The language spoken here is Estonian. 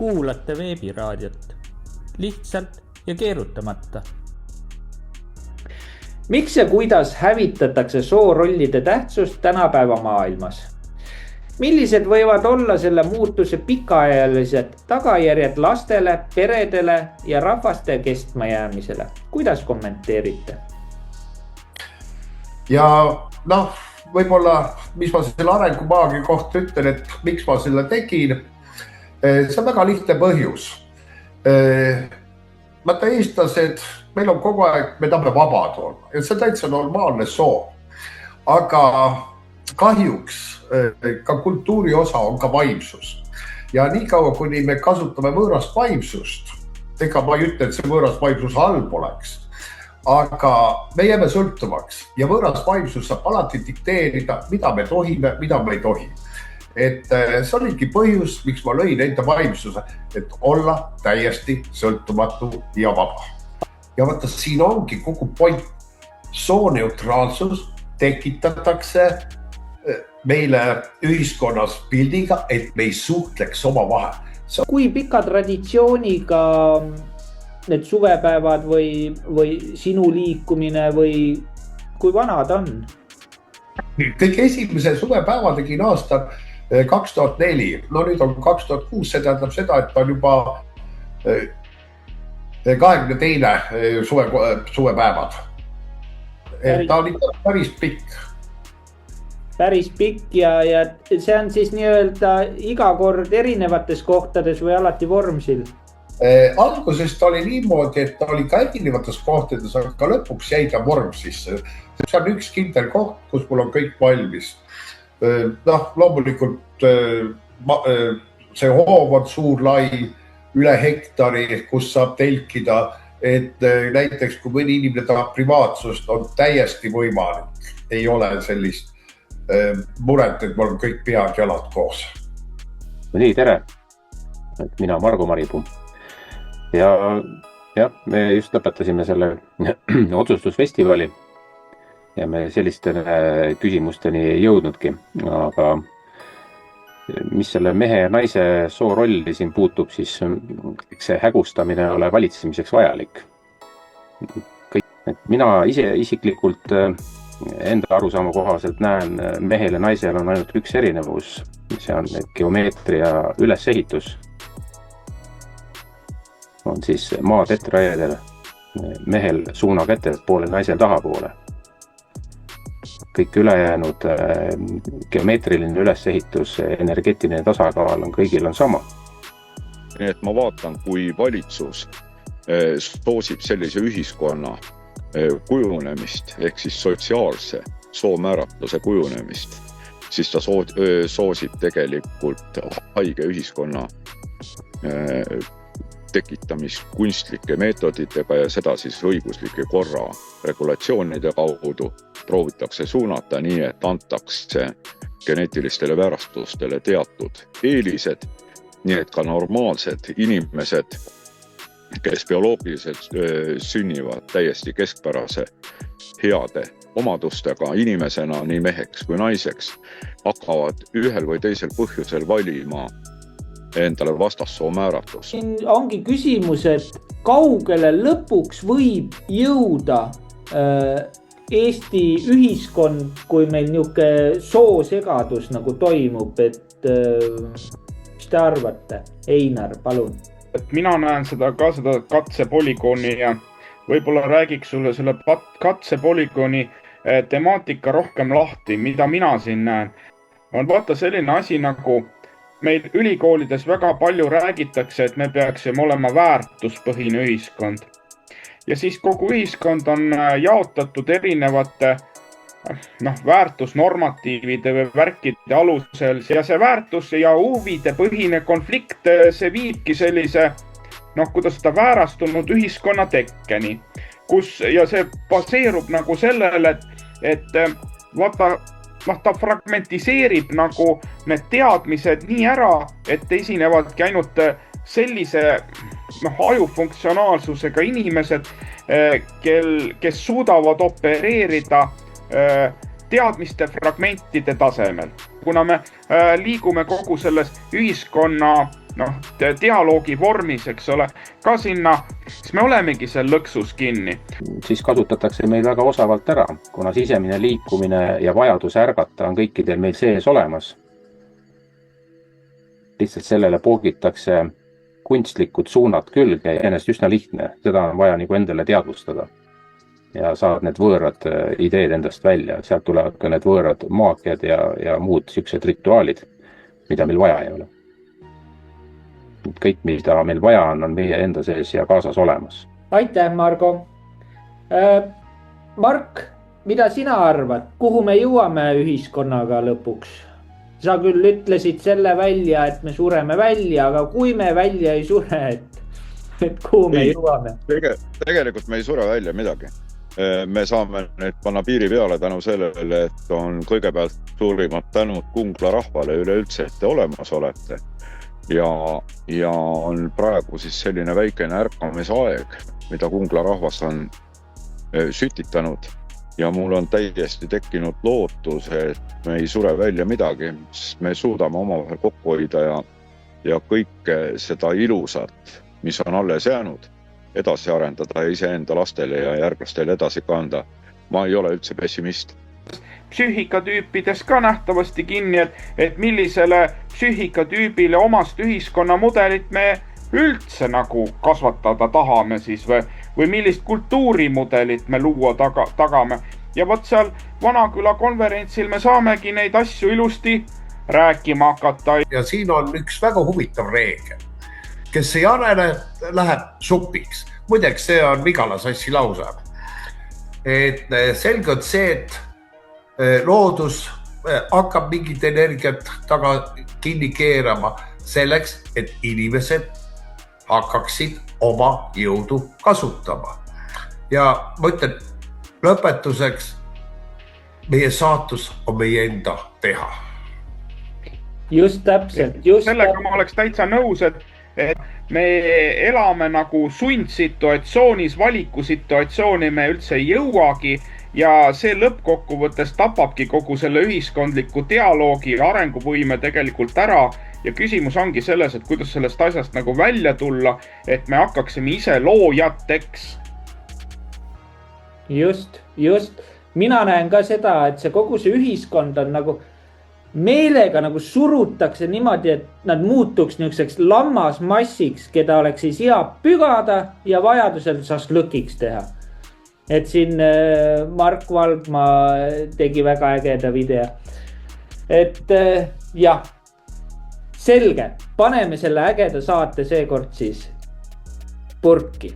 kuulate veebiraadiot. Lihtsalt ja keerutamata. Miks ja kuidas hävitatakse soorollide tähtsust tänapäeva maailmas? Millised võivad olla selle muutuse pikaajalised tagajärjed lastele, peredele ja rahvaste kestmajäämisele? Kuidas kommenteerite? Ja võib-olla, mis ma selle arengumaagi kohta ütlen, et miks ma selle tegin, see on väga lihtne põhjus. Vaata eestlased, meil on kogu aeg, me tahame vabad olla ja see on täitsa normaalne soov. Aga kahjuks ka kultuuri osa on ka vaimsus. Ja nii kaua, kuni me kasutame võõrast vaimsust, ega ma ei ütle, et see võõras vaimsus halb oleks, aga me jääme sõltuvaks ja võõras vaimsus saab alati dikteerida, mida me tohime, mida me ei tohi. Et see oligi põhjus, miks ma lõin enda vaimsuse, et olla täiesti sõltumatu ja vaba. Ja vaata, siin ongi kogu point. Sooneutraalsus tekitatakse meile ühiskonnas pildiga, et me ei suhtleks oma vahel. Kui pika traditsiooniga need suvepäevad või sinu liikumine või kui vanad on? Kõige esimese suvepäeva tegin aastal 2004. No nüüd on 2006, see tähendab seda, et on juba 22. suvepäevad. Ta oli päris pikk. Päris pikk ja see on siis nii-öelda iga kord erinevates kohtades või alati Vormsil? Algusest oli niimoodi, et ta oli ka erinevates kohtades, aga lõpuks jäi ta Vormsisse. See on üks kindel koht, kus mul on kõik valmis. Loomulikult see hoov on suur lai, üle hektari, kus saab telkida, et näiteks kui mõni inimene tahab privaatsust, on täiesti võimalik. Ei ole sellist muret, et mul on kõik pead jalad koos. Nii, tere! Mina Margo Maripuu. Ja me just lõpetasime selle otsustusfestivali ja me selliste küsimusteni ei jõudnudki, aga mis selle mehe ja naise soorolli siin puutub, siis see hägustamine ole valitsemiseks vajalik. Mina isiklikult enda arusaama kohaselt näen, mehel ja naisel on ainult üks erinevus, see on geomeetria ülesehitus. On siis maa tetraedel, mehel suuna käte poole, naisel tahapoole. Kõik ülejäänud geomeetriline ülesehitus, energeetiline tasakaal on kõigil on sama. Nii et ma vaatan, kui valitsus soosib sellise ühiskonna kujunemist ehk siis sotsiaalse soomääratluse kujunemist, siis ta soosib tegelikult haige ühiskonna tekitamist kunstlike meetoditega ja seda siis õiguslike korra regulatsioonide kaudu proovitakse suunata nii, et antakse geneetilistele väärastustele teatud eelised, nii et ka normaalsed inimesed, kes bioloogiliselt sünnivad täiesti keskpärase heade omadustega inimesena nii meheks kui naiseks, hakkavad ühel või teisel põhjusel valima endale vastassoo määratus. Siin ongi küsimus, et kaugele lõpuks võib jõuda Eesti ühiskond, kui meil niisugune soosegadus nagu toimub, et mis te arvate? Einar, palun. Mina näen seda katsepolügooni ja võib-olla räägiks sulle selle katsepolügooni temaatika rohkem lahti, mida mina siin näen. On vaata selline asi nagu meil ülikoolides väga palju räägitakse, et me peaksime olema väärtuspõhine ühiskond. Ja siis kogu ühiskond on jaotatud erinevate väärtusnormatiivide või värkide alusel ja see väärtus ja huvide põhine konflikt, see viibki sellise, kuidas seda väärastunud ühiskonna tekkeni, ja see baseerub nagu sellele, et vaata, ta fragmentiseerib nagu need teadmised nii ära, et esinevadki ainult sellise ajufunktsionaalsusega inimesed, kes suudavad opereerida teadmiste fragmentide tasemel. Kuna me liigume kogu selles ühiskonna noh, dialoogi vormis, eks ole, ka sinna, siis me olemegi seal lõksus kinni. Siis kasutatakse meil väga osavalt ära, kuna sisemine liikumine ja vajadus ärgata on kõikidel meil sees olemas. Lihtsalt sellele poogitakse kunstlikud suunad külge ja ennast üsna lihtne. Seda on vaja nagu endale teadvustada. Ja saad need võõrad ideed endast välja. Sealt tulevad ka need võõrad maagiad ja muud siuksed rituaalid, mida meil vaja ei ole. Kõik, mida meil vaja on meie enda sees ja kaasas olemas. Aitäh, Margo. Mark, mida sina arvad, kuhu me jõuame ühiskonnaga lõpuks? Sa küll ütlesid selle välja, et me sureme välja, aga kui me välja ei sure, et kuhu me jõuame? Tegelikult me ei sure välja midagi. Me saame nüüd panna piiri peale tänu sellele, et on kõigepealt suurimad tänud Kungla rahvale üleüldse, et te olemas olete. Ja on praegu siis selline väikene ärkamisaeg, mida Kungla rahvas on sütitanud. Ja mul on täiesti tekkinud lootus, et me ei sure välja midagi, sest me suudame omavahel kokku hoida ja kõike seda ilusat, mis on alles jäänud, edasi arendada ja iseenda lastele ja järglastele edasi kanda. Ma ei ole üldse pessimist. Psüühikatüüpides ka nähtavasti kinni, et millisele psüühikatüübile omast ühiskonnamudelit me üldse nagu kasvatada tahame siis või millist kultuurimudelit me luua tagame. Ja võt seal Vanaküla konverentsil me saamegi neid asju ilusti rääkima hakata. Ja siin on üks väga huvitav reegel. Kes ei arene, läheb supiks. Muideks see on Vigala sassi lausa. Et selge on see, et loodus hakkab mingit energiat taga kinni keerama selleks, et inimesed hakkaksid oma jõudu kasutama. Ja ma ütlen, lõpetuseks meie saatus on meie enda teha. Just täpselt. Sellega ma oleks täitsa nõus, et me elame nagu sundsituatsioonis, valikusituatsiooni me üldse ei jõuagi ja see lõppkokkuvõttes tapabki kogu selle ühiskondliku dialoogi ja arenguvõime tegelikult ära. Ja küsimus ongi selles, et kuidas sellest asjast nagu välja tulla, et me hakkaksime ise loojateks. Just. Mina näen ka seda, et see kogu see ühiskond on nagu meelega nagu surutakse niimoodi, et nad muutuks niiseks lammasmassiks, keda oleks siis hea pügada ja vajadusel šašlõkiks teha. Et siin Mark Valgmaa tegi väga ägeda video. Et jah, selge, paneme selle ägeda saate seekord siis purki.